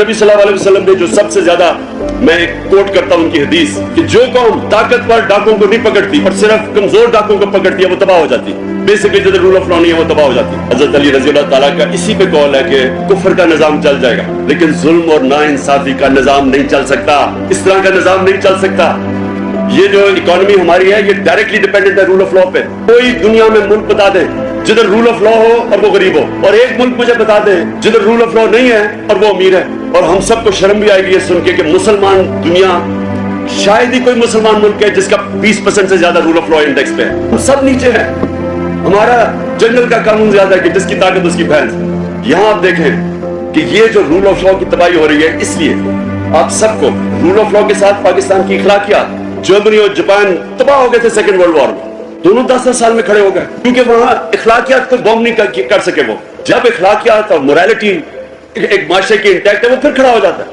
نبی صلی اللہ علیہ وسلم نے جو سب سے زیادہ میں کوٹ کرتا ہوں ان کی حدیث کہ جو قوم طاقتور ڈاکوں کو نہیں پکڑتی اور صرف کمزور ڈاکوں کو پکڑتی ہے وہ تباہ ہو جاتی ہے. بیسکلی جدھر رول آف لا نہیں ہے وہ تباہ ہو جاتی ہے. حضرت علی رضی اللہ تعالیٰ کا اسی پہ قول ہے کہ کفر کا نظام چل جائے گا لیکن ظلم اور ناانصافی کا نظام نہیں چل سکتا. اس طرح کا نظام نہیں چل سکتا. یہ جو اکانومی ہماری ہے یہ ڈائریکٹلی ڈیپینڈنٹ ہے رول آف لا پہ. کوئی دنیا میں ملک بتا دے جدھر رول آف لا ہو اور وہ غریب ہو, اور ایک ملک مجھے بتا دے جدھر رول آف لا نہیں ہے اور وہ امیر ہے. اور ہم سب کو شرم بھی آئے گی یہ سن کے کہ مسلمان دنیا شاید ہی کوئی مسلمان ملک ہے جس کا 20% سے زیادہ رول آف لا انڈیکس پہ ہے. ہم سب نیچے ہیں. ہمارا جنگل کا قانون زیادہ ہے کہ جس کی طاقت اس کی بھینس. یہاں آپ دیکھیں کہ یہ جو رول آف لا کی تباہی ہو رہی ہے اس لیے آپ سب کو رول آف لا کے ساتھ پاکستان کی اخلاقیات, جرمنی اور جاپان تباہ ہو گئے تھے سیکنڈ ورلڈ وار میں, دونوں 10 سال میں کھڑے ہو گئے کیونکہ وہاں اخلاقیات کو بوم نہیں کر سکے. وہ جب اخلاقیات اور مورالٹی ایک معاشرے کی انٹیکٹ ہے وہ پھر کھڑا ہو جاتا ہے.